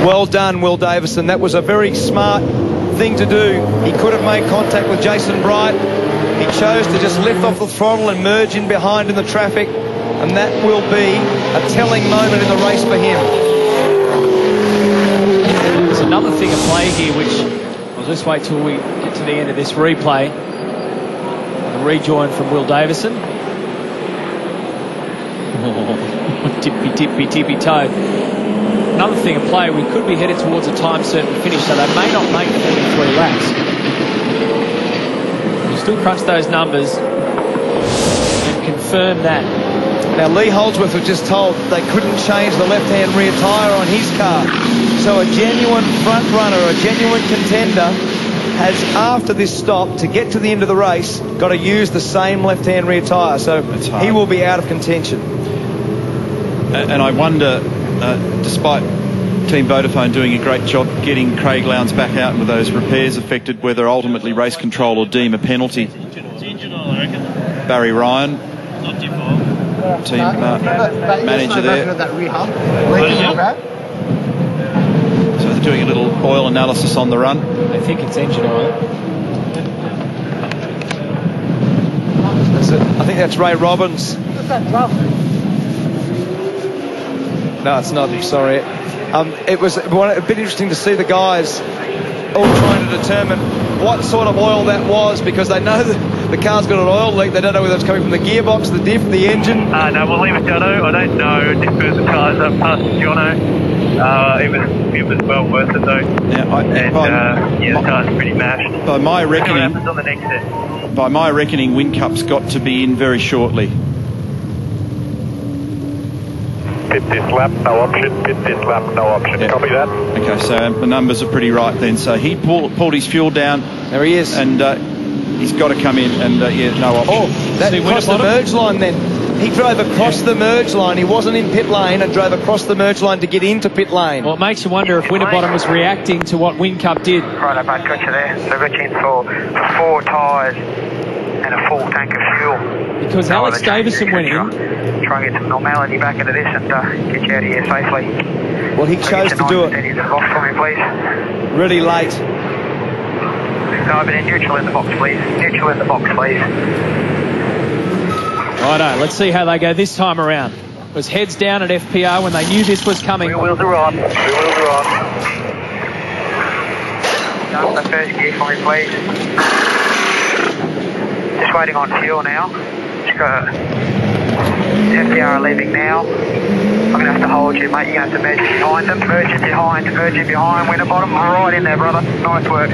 Well done, Will Davison. That was a very smart thing to do. He could have made contact with Jason Bright. He chose to just lift off the throttle and merge in behind in the traffic, and that will be a telling moment in the race for him. There's another thing at play here, which I'll just wait till we get to the end of this replay. A rejoin from Will Davison. Oh, tippy toe. Another thing at play, we could be headed towards a time certain finish, so they may not make 43 laps. We'll still crunch those numbers and confirm that. Now, Lee Holdsworth was just told they couldn't change the left-hand rear tyre on his car. So a genuine front runner, a genuine contender, has, after this stop, to get to the end of the race, got to use the same left-hand rear tyre. So he will be out of contention. And I wonder, despite Team Vodafone doing a great job getting Craig Lowndes back out with those repairs affected, whether ultimately race control will deem a penalty. Barry Ryan, team manager there. So they're doing a little oil analysis on the run. I think it's engine oil. I think that's Ray Robbins. No, it's not. Sorry. It was a bit interesting to see the guys all trying to determine what sort of oil that was, because they know that the car's got an oil leak. They don't know whether it's coming from the gearbox, the diff, the engine. No, we'll leave it, Jono. I don't know. Differs the cars up past Jono. It was well worth it though. The car's pretty mashed. By my reckoning, what happens on the next set? By my reckoning, Whincup's got to be in very shortly. Pit this lap, no option. Pit this lap, no option. Yeah. Copy that. Okay, so the numbers are pretty right then. So he pulled his fuel down. There he is. And he's got to come in and, no option. Oh, that crossed the merge line then. He drove across the merge line. He wasn't in pit lane and drove across the merge line to get into pit lane. Well, it makes you wonder if Winterbottom was reacting to what Whincup did. Right, mate, got you there. So got you in for 4 tyres and a full tank of fuel. Because Alex Davison went in. Try and get some normality back into this and get you out of here safely. Well, he chose to do it into the box for me, please. really late. No, but neutral in the box, please. Neutral in the box, please. Righto, let's see how they go this time around. It was heads down at FPR when they knew this was coming. Wheels are on. Wheels are on. Go the first gear for me, please. Just waiting on fuel now. Just got FPR leaving now. I'm going to have to hold you, mate. You're going to have to merge behind them. Merge it behind. Winterbottom. Right in there, brother. Nice work.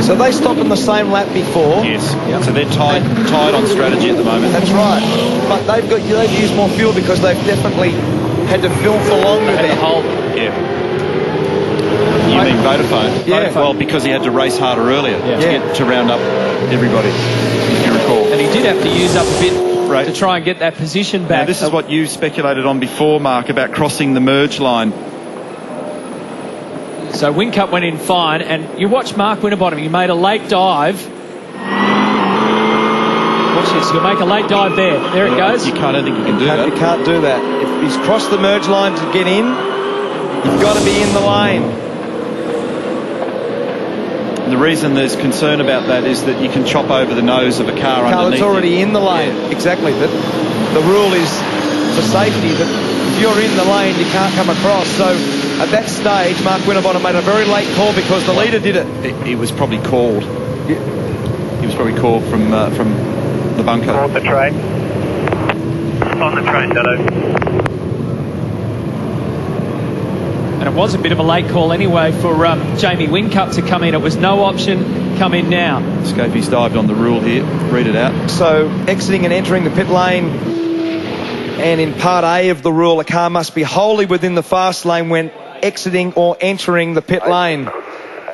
So they stopped on the same lap before. Yes. Yep. So they're tied on strategy at the moment. That's right. But they've used more fuel because they've definitely had to fill for longer there. Yeah. You mean Vodafone? Yeah. Well, because he had to race harder earlier to round up everybody, if you recall. And he did have to use up a bit to try and get that position back. Now, this is what you speculated on before, Mark, about crossing the merge line. So Whincup went in fine, and you watch Mark Winterbottom. He made a late dive. Watch this. He'll make a late dive there. There it goes. I don't think you can do that. You can't do that. If he's crossed the merge line to get in, you've got to be in the lane. And the reason there's concern about that is that you can chop over the nose of a car underneath. It's already in the lane. Yeah. Exactly. The rule is for safety that if you're in the lane, you can't come across. So at that stage, Mark Winterbottom made a very late call because the leader did it. He was probably called. He was probably called from the bunker. On the train. On the train, Dodo. And it was a bit of a late call anyway for Jamie Whincup to come in. It was no option, come in now. Scapy's dived on the rule here. Read it out. So exiting and entering the pit lane, and in part A of the rule, a car must be wholly within the fast lane when exiting or entering the pit lane.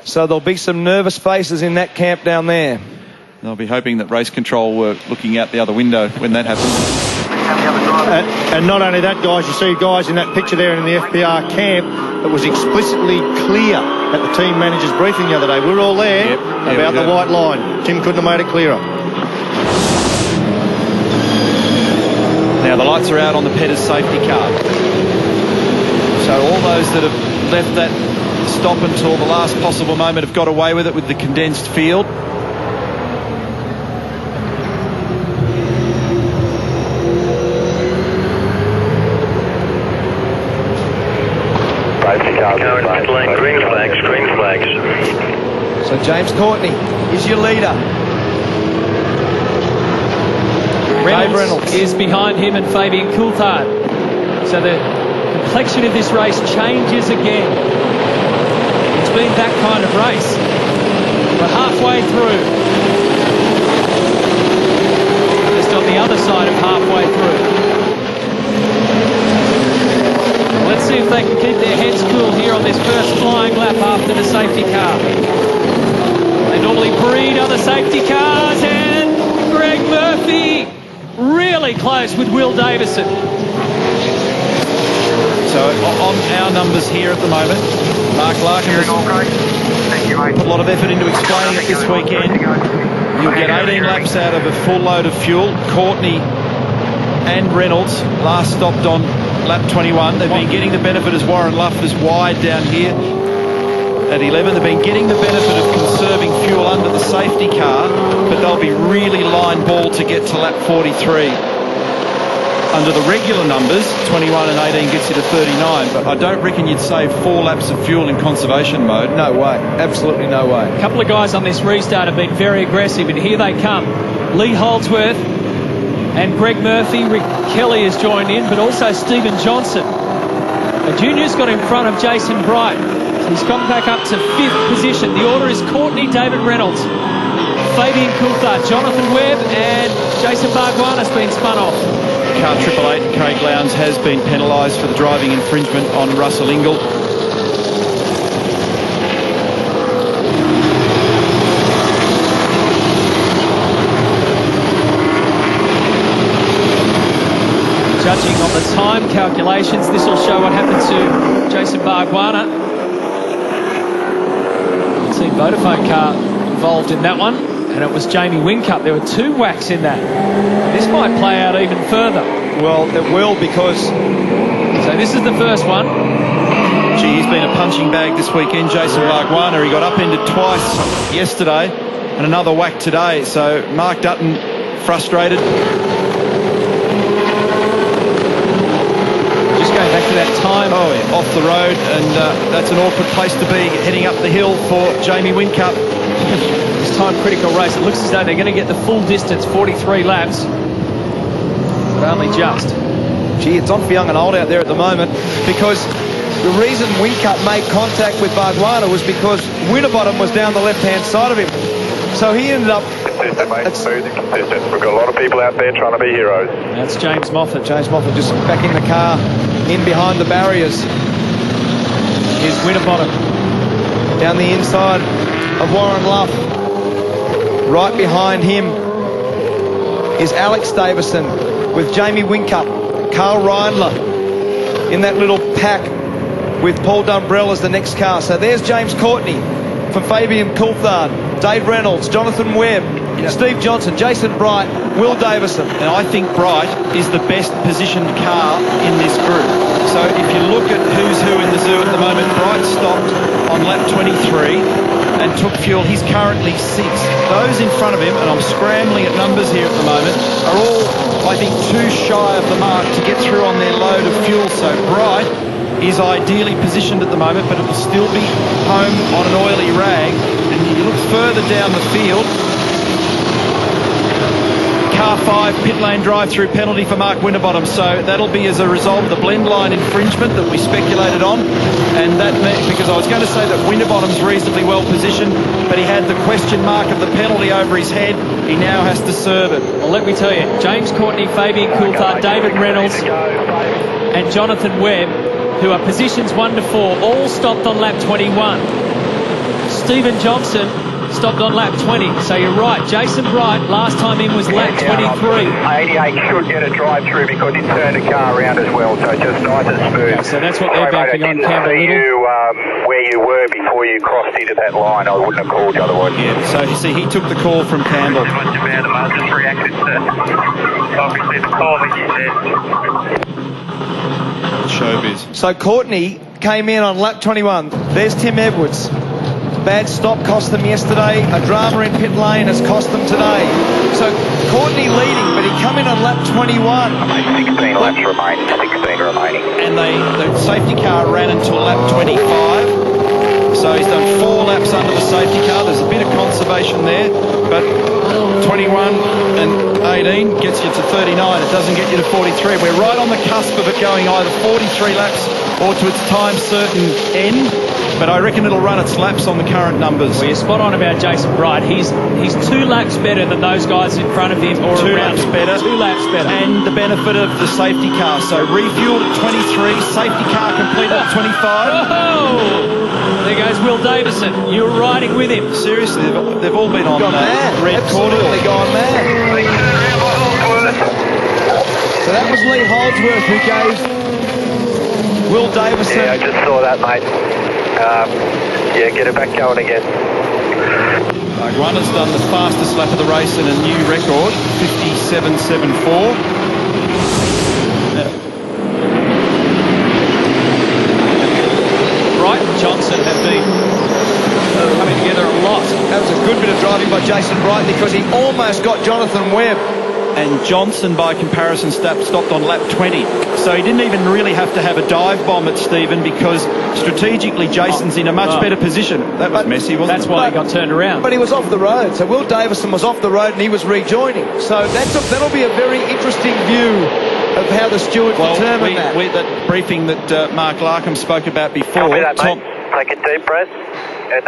So there'll be some nervous faces in that camp down there. They'll be hoping that race control were looking out the other window when that happens. And not only that, guys, you see guys in that picture there in the FPR camp, it was explicitly clear at the team manager's briefing the other day. We're all there about the white line. Tim couldn't have made it clearer. Now the lights are out on the Petters safety car. So all those that have left that stop until the last possible moment have got away with it with the condensed field. Green flags. So James Courtney is your leader. Reynolds is behind him and Fabian Coulthard. So the complexion of this race changes again. It's been that kind of race. We're halfway through. Just on the other side of halfway through. Let's see if they can keep their heads cool here on this first flying lap after the safety car. They normally breed other safety cars, and Greg Murphy really close with Will Davison. So on our numbers here at the moment, Mark Larkin has put a lot of effort into explaining it this weekend. You'll get 18 laps out of a full load of fuel. Courtney and Reynolds last stopped on lap 21. They've been getting the benefit as Warren Luff is wide down here at 11. They've been getting the benefit of conserving fuel under the safety car, but they'll be really line ball to get to lap 43. Under the regular numbers, 21 and 18 gets you to 39, but I don't reckon you'd save 4 laps of fuel in conservation mode. No way. Absolutely no way. A couple of guys on this restart have been very aggressive, and here they come. Lee Holdsworth and Greg Murphy. Rick Kelly has joined in, but also Stephen Johnson. The junior's got in front of Jason Bright. So he's gone back up to 5th position. The order is Courtney, David Reynolds, Fabian Coulthard, Jonathan Webb, and Jason Barguana's been spun off. Car 888, Craig Lowndes has been penalised for the driving infringement on Russell Ingall. Judging on the time calculations, this will show what happened to Jason Barguana. Team Vodafone car involved in that one, and it was Jamie Whincup. There were 2 whacks in that. This might play out even further. Well, it will, because... So this is the first one. Gee, he's been a punching bag this weekend, Jason Barguana. He got upended twice yesterday and another whack today. So Mark Dutton frustrated. Going back to that time. Oh, yeah, off the road, and that's an awkward place to be, heading up the hill for Jamie Whincup. This time critical race. It looks as though they're going to get the full distance, 43 laps, but only just. Gee, it's on for young and old out there at the moment, because the reason Whincup made contact with Barguana was because Winterbottom was down the left-hand side of him. So he ended up... We've got a lot of people out there trying to be heroes. That's James Moffat. James Moffat just backing the car in behind the barriers. Here's Winterbottom. Down the inside of Warren Luff. Right behind him is Alex Davison with Jamie Whincup. Carl Reindler in that little pack with Paul Dumbrell as the next car. So there's James Courtney from Fabian Coulthard, Dave Reynolds, Jonathan Webb, Steve Johnson, Jason Bright, Will Davison. And I think Bright is the best positioned car in this group. So if you look at who's who in the zoo at the moment, Bright stopped on lap 23 and took fuel. He's currently 6th. Those in front of him, and I'm scrambling at numbers here at the moment, are all, I think, too shy of the mark to get through on their load of fuel. So Bright is ideally positioned at the moment, but it will still be home on an oily rag. And you look further down the field, car 5 pit lane drive-through penalty for Mark Winterbottom. So that'll be as a result of the blend line infringement that we speculated on. And that meant, because I was going to say that Winterbottom's reasonably well positioned, but he had the question mark of the penalty over his head. He now has to serve it. Well, let me tell you, James Courtney, Fabian Coulthard, David Reynolds, and Jonathan Webb, who are positions 1 to 4, all stopped on lap 21. Stephen Johnson stopped on lap 20. So you're right. Jason Bright, last time in was lap 23. 88 should get a drive-through because he turned the car around as well, so just nice and smooth. Okay, so that's what they're backing on, Campbell Little. You, where you were before you crossed into that line, I wouldn't have called you otherwise. Yeah, so you see, he took the call from Campbell. Just reacted to, obviously, the call that you said. Showbiz. So Courtney came in on lap 21. There's Tim Edwards. Bad stop cost them yesterday. A drama in pit lane has cost them today. So Courtney leading, but he come in on lap 21. 16 laps remaining, 16 remaining. And the safety car ran until lap 25. So he's done 4 laps under the safety car. There's a bit of conservation there, but 21 and 18 gets you to 39. It doesn't get you to 43. We're right on the cusp of it going either 43 laps or to its time certain end, but I reckon it'll run its laps on the current numbers. Well, you're spot on about Jason Bright. He's 2 laps better than those guys in front of him, or 2 around laps better. 2 laps better. And the benefit of the safety car. So refueled at 23, safety car completed at 25. Oh! There goes Will Davison. You're riding with him. Seriously, they've all been on Gone mad. red Absolutely corridor. gone mad. So that was Lee Holdsworth who gave Will Davison. Yeah, I just saw that, mate. Yeah, get it back going again. Runner's done the fastest lap of the race in a new record, 57.74. Bright and Johnson have been coming together a lot. That was a good bit of driving by Jason Bright because he almost got Jonathan Webb. And Johnson, by comparison, stopped on lap 20. So he didn't even really have to have a dive bomb at Stephen because strategically Jason's in a much better position. That was messy, wasn't it? That's why he got turned around. But he was off the road. So Will Davison was off the road and he was rejoining. So that'll be a very interesting view of how the stewards determine that. That briefing that Mark Larkham spoke about before. Copy that, mate. Take a deep breath and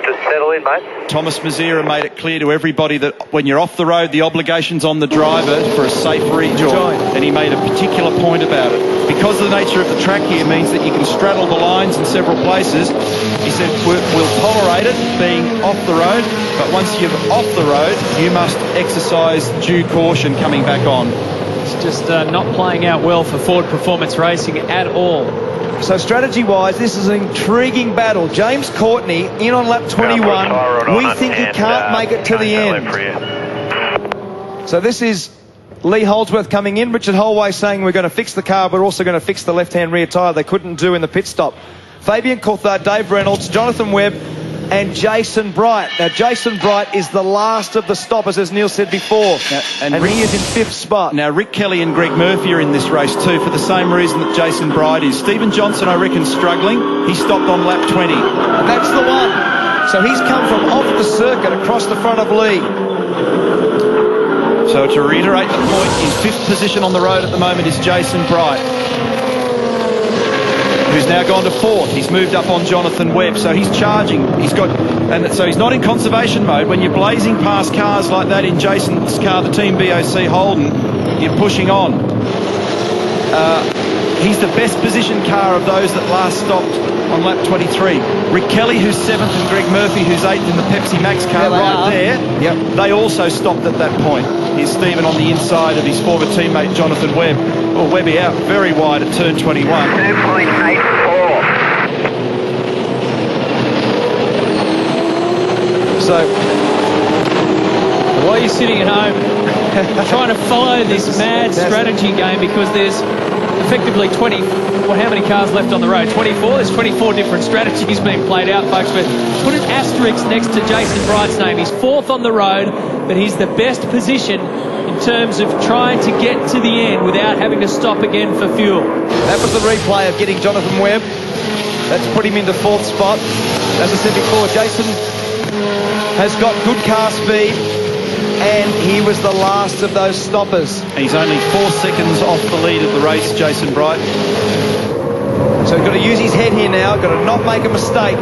just settle in, mate. Thomas Mazira made it clear to everybody that when you're off the road, the obligation's on the driver for a safe rejoin. And he made a particular point about it. Because the nature of the track here means that you can straddle the lines in several places, he said, we'll tolerate it being off the road, but once you're off the road, you must exercise due caution coming back on. It's just not playing out well for Ford Performance Racing at all. So strategy-wise, this is an intriguing battle. James Courtney in on lap 21. We think he can't make it to the end. So this is Lee Holdsworth coming in. Richard Holway saying we're going to fix the car, but also going to fix the left-hand rear tyre they couldn't do in the pit stop. Fabian Coulthard, Dave Reynolds, Jonathan Webb, and Jason Bright. Now, Jason Bright is the last of the stoppers, as Neil said before, and he is in 5th spot. Now, Rick Kelly and Greg Murphy are in this race too for the same reason that Jason Bright is. Stephen Johnson, I reckon, struggling. He stopped on lap 20. And that's the one. So he's come from off the circuit across the front of Lee. So to reiterate the point, in 5th position on the road at the moment is Jason Bright, who's now gone to 4th. He's moved up on Jonathan Webb, so he's charging. And so he's not in conservation mode. When you're blazing past cars like that in Jason's car, the Team BOC Holden, you're pushing on. He's the best positioned car of those that last stopped on lap 23. Rick Kelly, who's 7th, and Greg Murphy, who's 8th in the Pepsi Max car there. Yep. They also stopped at that point. Here's Stephen on the inside of his former teammate Jonathan Webb. Well, Webby out very wide at turn 21. 2.84. So while you're sitting at home trying to follow this mad strategy game, because there's effectively 20, how many cars left on the road? 24? There's 24 different strategies being played out, folks. But put an asterisk next to Jason Bright's name. He's 4th on the road, but he's the best position in terms of trying to get to the end without having to stop again for fuel. that was the replay of getting Jonathan Webb. That's put him into 4th spot. As I said before, Jason has got good car speed, and he was the last of those stoppers. He's only 4 seconds off the lead of the race, Jason Bright. So he's got to use his head here now, got to not make a mistake.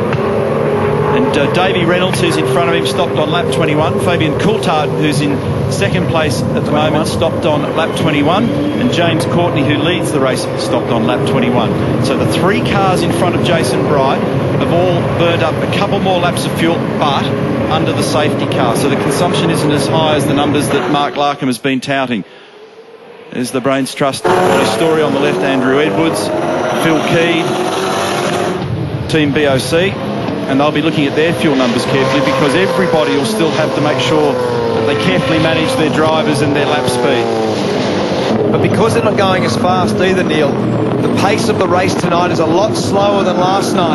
And Davey Reynolds, who's in front of him, stopped on lap 21. Fabian Coulthard, who's in second place at the moment, stopped on lap 21. And James Courtney, who leads the race, stopped on lap 21. So the 3 cars in front of Jason Bright have all burned up a couple more laps of fuel, but under the safety car. So the consumption isn't as high as the numbers that Mark Larkham has been touting. There's the Brains Trust story on the left, Andrew Edwards, Phil Keed, Team BOC, and they'll be looking at their fuel numbers carefully, because everybody will still have to make sure that they carefully manage their drivers and their lap speed. But because they're not going as fast either, Neil, the pace of the race tonight is a lot slower than last night.